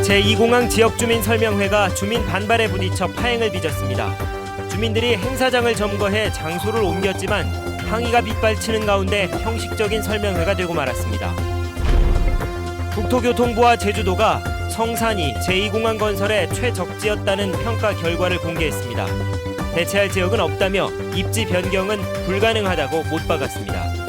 제2공항 지역주민 설명회가 주민 반발에 부딪혀 파행을 빚었습니다. 주민들이 행사장을 점거해 장소를 옮겼지만 항의가 빗발치는 가운데 형식적인 설명회가 되고 말았습니다. 국토교통부와 제주도가 성산이 제2공항 건설의 최적지였다는 평가 결과를 공개했습니다. 대체할 지역은 없다며 입지 변경은 불가능하다고 못 박았습니다.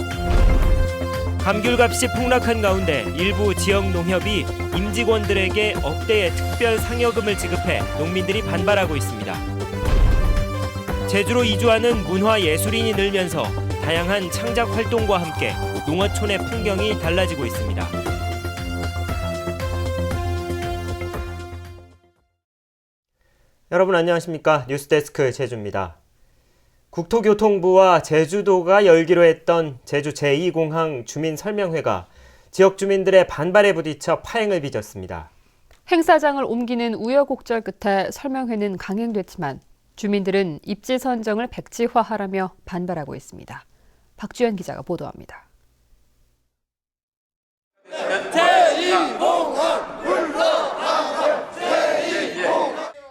감귤값이 폭락한 가운데 일부 지역 농협이 임직원들에게 억대의 특별 상여금을 지급해 농민들이 반발하고 있습니다. 제주로 이주하는 문화예술인이 늘면서 다양한 창작 활동과 함께 농어촌의 풍경이 달라지고 있습니다. 여러분 안녕하십니까? 뉴스데스크 제주입니다. 국토교통부와 제주도가 열기로 했던 제주 제2공항 주민 설명회가 지역 주민들의 반발에 부딪혀 파행을 빚었습니다. 행사장을 옮기는 우여곡절 끝에 설명회는 강행됐지만 주민들은 입지 선정을 백지화하라며 반발하고 있습니다. 박주연 기자가 보도합니다.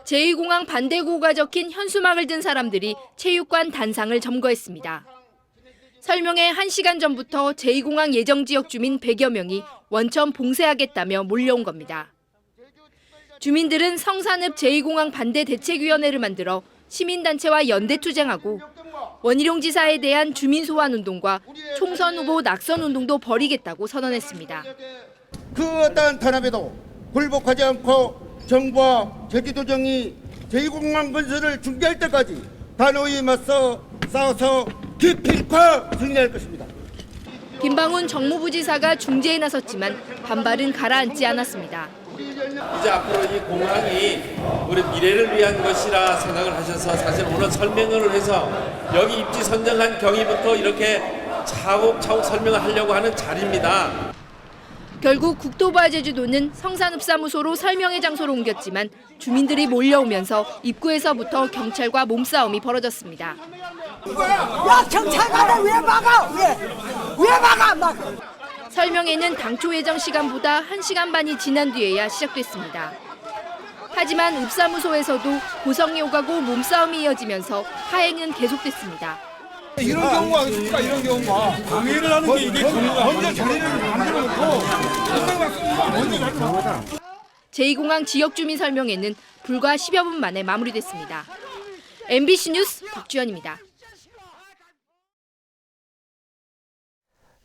제2공항 반대구호가 적힌 현수막을 든 사람들이 체육관 단상을 점거했습니다. 설명회 1시간 전부터 제2공항 예정지역 주민 100여 명이 원천 봉쇄하겠다며 몰려온 겁니다. 주민들은 성산읍 제2공항 반대대책위원회를 만들어 시민단체와 연대투쟁하고 원희룡 지사에 대한 주민 소환운동과 총선 후보 낙선운동도 벌이겠다고 선언했습니다. 그 어떠한 탄압에도 굴복하지 않고 정부와 제주도정이 제2공항 건설을 중지할 때까지 단호히 맞서 싸워서 기필코 승리할 것입니다. 김방훈 정무부지사가 중재에 나섰지만 반발은 가라앉지 않았습니다. 이제 앞으로 이 공항이 우리 미래를 위한 것이라 생각을 하셔서 사실 오늘 설명을 해서 여기 입지 선정한 경위부터 이렇게 차곡차곡 설명을 하려고 하는 자리입니다. 결국 국토부와 제주도는 성산읍 사무소로 설명회 장소로 옮겼지만 주민들이 몰려오면서 입구에서부터 경찰과 몸싸움이 벌어졌습니다. 야 경찰관을 왜 막아? 왜 막아? 막. 설명회는 당초 예정 시간보다 1시간 반이 지난 뒤에야 시작됐습니다. 하지만 읍사무소에서도 고성이 오가고 몸싸움이 이어지면서 파행은 계속됐습니다. 이런 경우가 있으니까 이런 경우가 방해를 하는 게 이게 먼저 자리를 만들어 놓고 제2공항 지역주민 설명회는 불과 10여 분 만에 마무리됐습니다. MBC 뉴스 박주연입니다.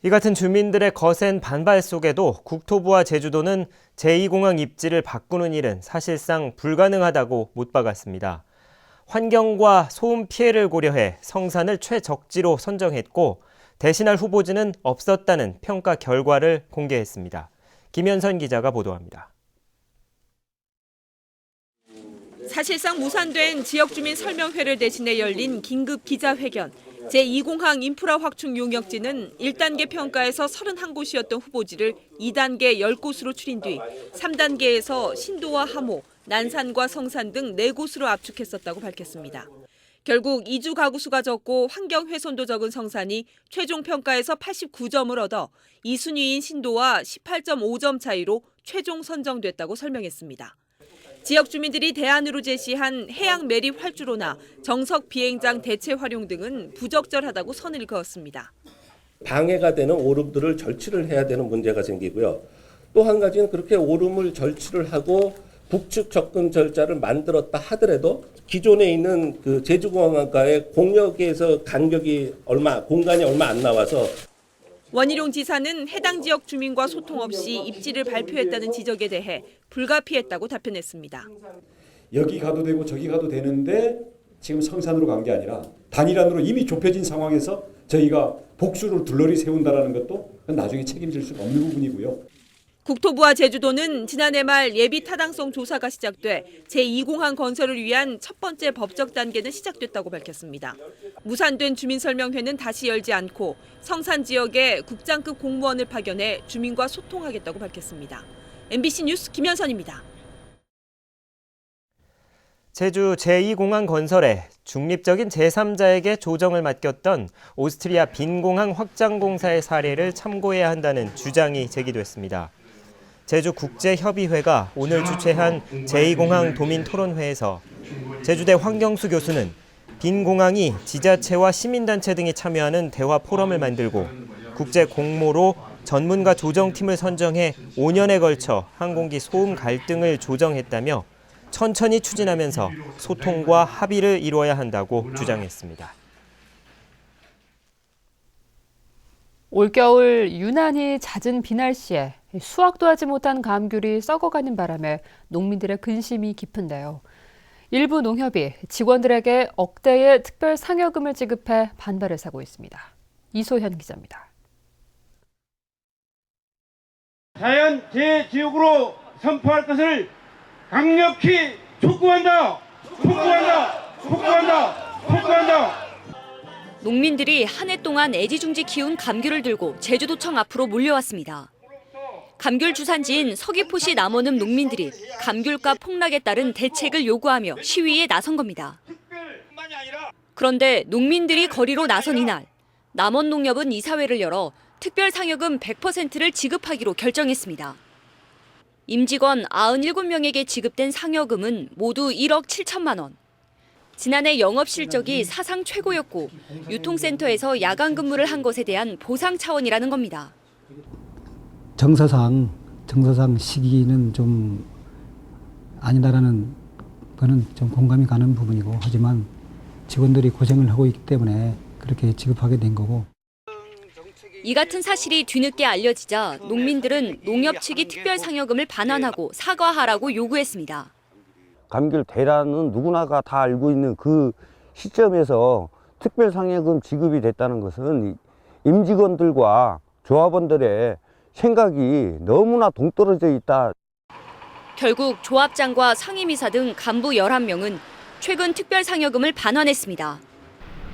이 같은 주민들의 거센 반발 속에도 국토부와 제주도는 제2공항 입지를 바꾸는 일은 사실상 불가능하다고 못 박았습니다. 환경과 소음 피해를 고려해 성산을 최적지로 선정했고 대신할 후보지는 없었다는 평가 결과를 공개했습니다. 김현선 기자가 보도합니다. 사실상 무산된 지역주민 설명회를 대신해 열린 긴급 기자회견. 제2공항 인프라 확충 용역지는 1단계 평가에서 31곳이었던 후보지를 2단계 10곳으로 줄인 뒤 3단계에서 신도와 하모, 난산과 성산 등 4곳으로 압축했었다고 밝혔습니다. 결국 이주 가구 수가 적고 환경 훼손도 적은 성산이 최종 평가에서 89점을 얻어 2순위인 신도와 18.5점 차이로 최종 선정됐다고 설명했습니다. 지역 주민들이 대안으로 제시한 해양 매립 활주로나 정석 비행장 대체 활용 등은 부적절하다고 선을 그었습니다. 방해가 되는 오름들을 절취를 해야 되는 문제가 생기고요. 또 한 가지는 그렇게 오름을 절취를 하고 북측 접근 절자를 만들었다 하더라도 기존에 있는 그 제주공항과의 공역에서 공간이 얼마 안 나와서 원희룡 지사는 해당 지역 주민과 소통 없이 입지를 발표했다는 지적에 대해 불가피했다고 답변했습니다. 여기 가도 되고 저기 가도 되는데 지금 성산으로 간 게 아니라 단일안으로 이미 좁혀진 상황에서 저희가 복수를 둘러리 세운다는 것도 나중에 책임질 수 없는 부분이고요. 국토부와 제주도는 지난해 말 예비 타당성 조사가 시작돼 제2공항 건설을 위한 첫 번째 법적 단계는 시작됐다고 밝혔습니다. 무산된 주민설명회는 다시 열지 않고 성산 지역에 국장급 공무원을 파견해 주민과 소통하겠다고 밝혔습니다. MBC 뉴스 김현선입니다. 제주 제2공항 건설에 중립적인 제3자에게 조정을 맡겼던 오스트리아 빈공항 확장 공사의 사례를 참고해야 한다는 주장이 제기됐습니다. 제주국제협의회가 오늘 주최한 제2공항 도민토론회에서 제주대 황경수 교수는 빈 공항이 지자체와 시민단체 등이 참여하는 대화 포럼을 만들고 국제 공모로 전문가 조정팀을 선정해 5년에 걸쳐 항공기 소음 갈등을 조정했다며 천천히 추진하면서 소통과 합의를 이루어야 한다고 주장했습니다. 올겨울 유난히 잦은 비 날씨에 수확도 하지 못한 감귤이 썩어가는 바람에 농민들의 근심이 깊은데요. 일부 농협이 직원들에게 억대의 특별 상여금을 지급해 반발을 사고 있습니다. 이소현 기자입니다. 자연재해지역으로 선포할 것을 강력히 촉구한다! 촉구한다! 촉구한다! 촉구한다! 농민들이 한 해 동안 애지중지 키운 감귤을 들고 제주도청 앞으로 몰려왔습니다. 감귤 주산지인 서귀포시 남원읍 농민들이 감귤값 폭락에 따른 대책을 요구하며 시위에 나선 겁니다. 그런데 농민들이 거리로 나선 이날, 남원농협은 이사회를 열어 특별 상여금 100%를 지급하기로 결정했습니다. 임직원 97명에게 지급된 상여금은 모두 1억 7천만 원. 지난해 영업 실적이 사상 최고였고 유통센터에서 야간 근무를 한 것에 대한 보상 차원이라는 겁니다. 정서상 시기는 좀 아니다라는 거는 좀 공감이 가는 부분이고, 하지만 직원들이 고생을 하고 있기 때문에 그렇게 지급하게 된 거고. 이 같은 사실이 뒤늦게 알려지자 농민들은 농협 측이 특별 상여금을 반환하고 사과하라고 요구했습니다. 감귤 대란은 누구나가 다 알고 있는 그 시점에서 특별 상여금 지급이 됐다는 것은 임직원들과 조합원들의 생각이 너무나 동떨어져 있다. 결국 조합장과 상임이사 등 간부 11명은 최근 특별 상여금을 반환했습니다.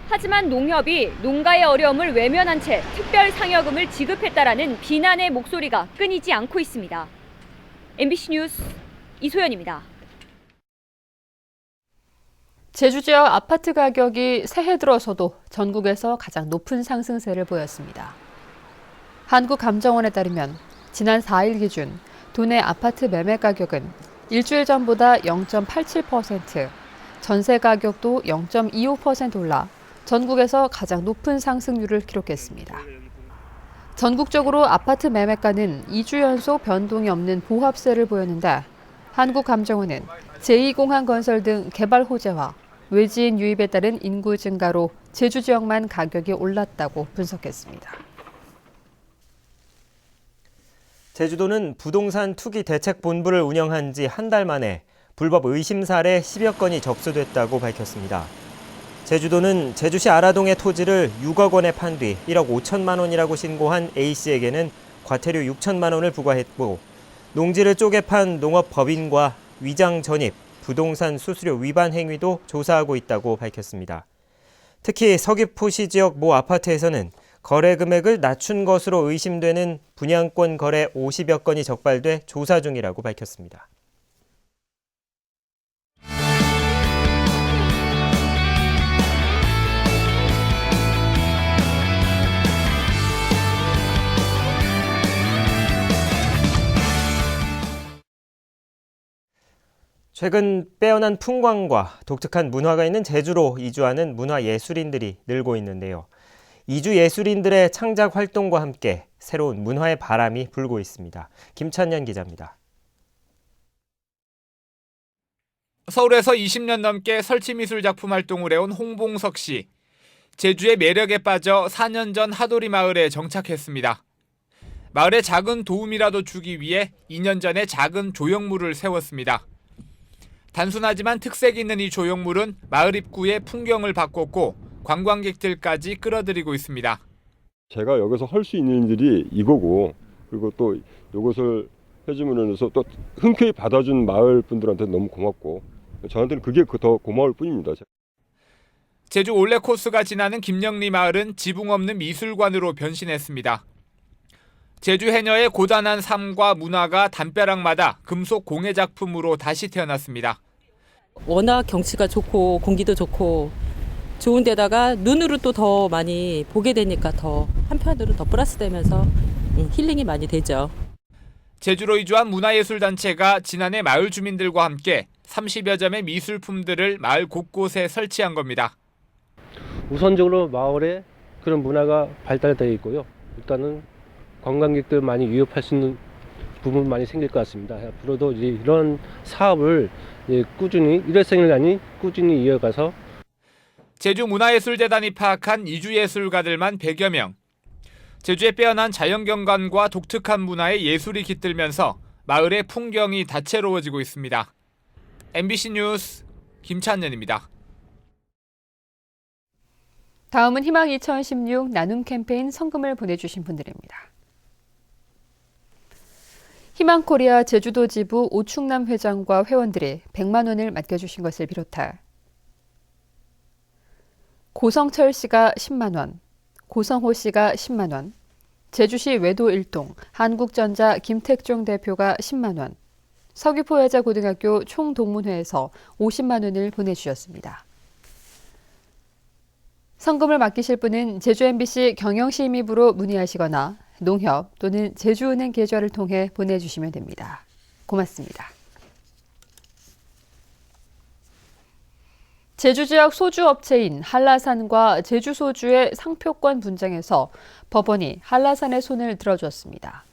하지만 농협이 농가의 어려움을 외면한 채 특별 상여금을 지급했다라는 비난의 목소리가 끊이지 않고 있습니다. MBC 뉴스 이소연입니다. 제주 지역 아파트 가격이 새해 들어서도 전국에서 가장 높은 상승세를 보였습니다. 한국감정원에 따르면 지난 4일 기준 도내 아파트 매매 가격은 일주일 전보다 0.87%, 전세 가격도 0.25% 올라 전국에서 가장 높은 상승률을 기록했습니다. 전국적으로 아파트 매매가는 2주 연속 변동이 없는 보합세를 보였는데, 한국감정원은 제2공항 건설 등 개발 호재와 외지인 유입에 따른 인구 증가로 제주 지역만 가격이 올랐다고 분석했습니다. 제주도는 부동산 투기 대책본부를 운영한 지 한 달 만에 불법 의심 사례 10여 건이 접수됐다고 밝혔습니다. 제주도는 제주시 아라동의 토지를 6억 원에 판 뒤 1억 5천만 원이라고 신고한 A씨에게는 과태료 6천만 원을 부과했고, 농지를 쪼개 판 농업법인과 위장 전입, 부동산 수수료 위반 행위도 조사하고 있다고 밝혔습니다. 특히 서귀포시 지역 모 아파트에서는 거래 금액을 낮춘 것으로 의심되는 분양권 거래 50여 건이 적발돼 조사 중이라고 밝혔습니다. 최근 빼어난 풍광과 독특한 문화가 있는 제주로 이주하는 문화예술인들이 늘고 있는데요. 이주 예술인들의 창작 활동과 함께 새로운 문화의 바람이 불고 있습니다. 김찬년 기자입니다. 서울에서 20년 넘게 설치미술 작품 활동을 해온 홍봉석 씨. 제주의 매력에 빠져 4년 전 하도리 마을에 정착했습니다. 마을에 작은 도움이라도 주기 위해 2년 전에 작은 조형물을 세웠습니다. 단순하지만 특색 있는 이 조형물은 마을 입구의 풍경을 바꿨고 관광객들까지 끌어들이고 있습니다. 제가 여기서 할 수 있는 일이 이거고, 그리고 또 이것을 해주면서 또 흔쾌히 받아준 마을 분들한테 너무 고맙고, 저한테는 그게 더 고마울 뿐입니다. 제주 올레 코스가 지나는 김영리 마을은 지붕 없는 미술관으로 변신했습니다. 제주 해녀의 고단한 삶과 문화가 담벼락마다 금속 공예 작품으로 다시 태어났습니다. 워낙 경치가 좋고 공기도 좋고 좋은 데다가 눈으로 또 더 많이 보게 되니까 더 한편으로 더 플러스 되면서 힐링이 많이 되죠. 제주로 이주한 문화예술단체가 지난해 마을 주민들과 함께 30여 점의 미술품들을 마을 곳곳에 설치한 겁니다. 우선적으로 마을에 그런 문화가 발달되어 있고요. 일단은 관광객들 많이 유입할 수 있는 부분 많이 생길 것 같습니다. 앞으로도 이제 이런 사업을 꾸준히 일회성일이 꾸준히 이어가서 제주문화예술재단이 파악한 이주예술가들만 100여 명. 제주의 빼어난 자연경관과 독특한 문화에 예술이 깃들면서 마을의 풍경이 다채로워지고 있습니다. MBC 뉴스 김찬년입니다. 다음은 희망 2016 나눔 캠페인 성금을 보내주신 분들입니다. 희망코리아 제주도 지부 오충남 회장과 회원들이 100만 원을 맡겨주신 것을 비롯해 고성철 씨가 10만 원, 고성호 씨가 10만 원, 제주시 외도 1동 한국전자 김택종 대표가 10만 원, 서귀포여자고등학교 총동문회에서 50만 원을 보내주셨습니다. 성금을 맡기실 분은 제주 MBC 경영심의부로 문의하시거나 농협 또는 제주은행 계좌를 통해 보내주시면 됩니다. 고맙습니다. 제주 지역 소주업체인 한라산과 제주소주의 상표권 분쟁에서 법원이 한라산의 손을 들어줬습니다.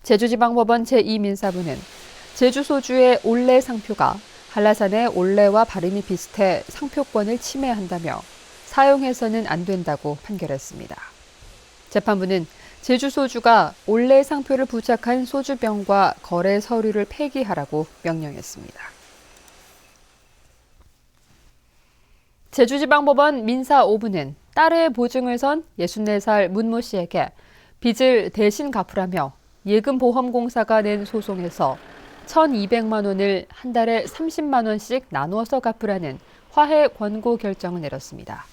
제주지방법원 제2민사부는 제주소주의 올레 상표가 한라산의 올레와 발음이 비슷해 상표권을 침해한다며 사용해서는 안 된다고 판결했습니다. 재판부는 제주소주가 올레 상표를 부착한 소주병과 거래 서류를 폐기하라고 명령했습니다. 제주지방법원 민사 5부는 딸의 보증을 선 64살 문모 씨에게 빚을 대신 갚으라며 예금보험공사가 낸 소송에서 1,200만 원을 한 달에 30만 원씩 나누어서 갚으라는 화해 권고 결정을 내렸습니다.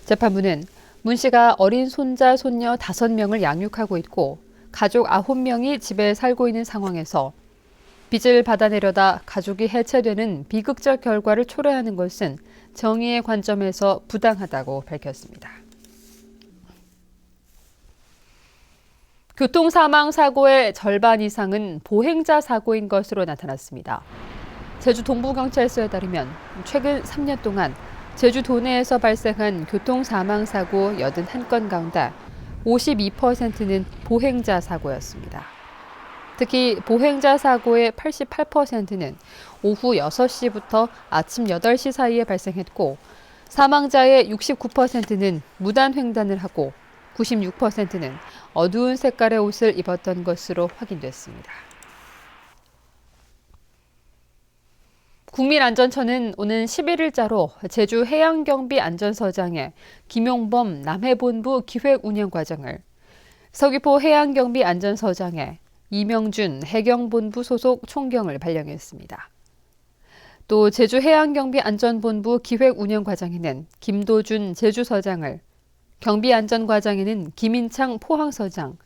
재판부는 문 씨가 어린 손자, 손녀 5명을 양육하고 있고 가족 9명이 집에 살고 있는 상황에서 빚을 받아내려다 가족이 해체되는 비극적 결과를 초래하는 것은 정의의 관점에서 부당하다고 밝혔습니다. 교통사망사고의 절반 이상은 보행자 사고인 것으로 나타났습니다. 제주 동부경찰서에 따르면 최근 3년 동안 제주 도내에서 발생한 교통사망사고 81건 가운데 52%는 보행자 사고였습니다. 특히 보행자 사고의 88%는 오후 6시부터 아침 8시 사이에 발생했고 사망자의 69%는 무단횡단을 하고 96%는 어두운 색깔의 옷을 입었던 것으로 확인됐습니다. 국민안전처는 오는 11일자로 제주 해양경비안전서장의 김용범 남해본부 기획운영과장을, 서귀포 해양경비안전서장의 이명준 해경본부 소속 총경을 발령했습니다. 또 제주 해양경비안전본부 기획운영과장에는 김도준 제주서장을, 경비안전과장에는 김인창 포항서장,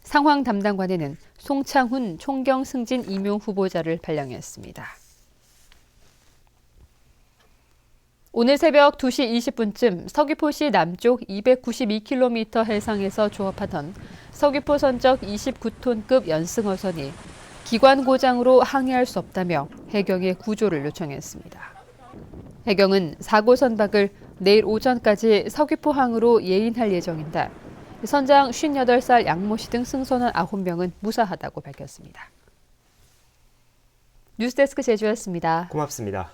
상황 담당관에는 송창훈 총경 승진 임용 후보자를 발령했습니다. 오늘 새벽 2시 20분쯤 서귀포시 남쪽 292km 해상에서 조업하던 서귀포 선적 29톤급 연승어선이 기관 고장으로 항해할 수 없다며 해경에 구조를 요청했습니다. 해경은 사고 선박을 내일 오전까지 서귀포항으로 예인할 예정인데 선장 58살 양모 씨 등 승선원 9명은 무사하다고 밝혔습니다. 뉴스데스크 제주였습니다. 고맙습니다.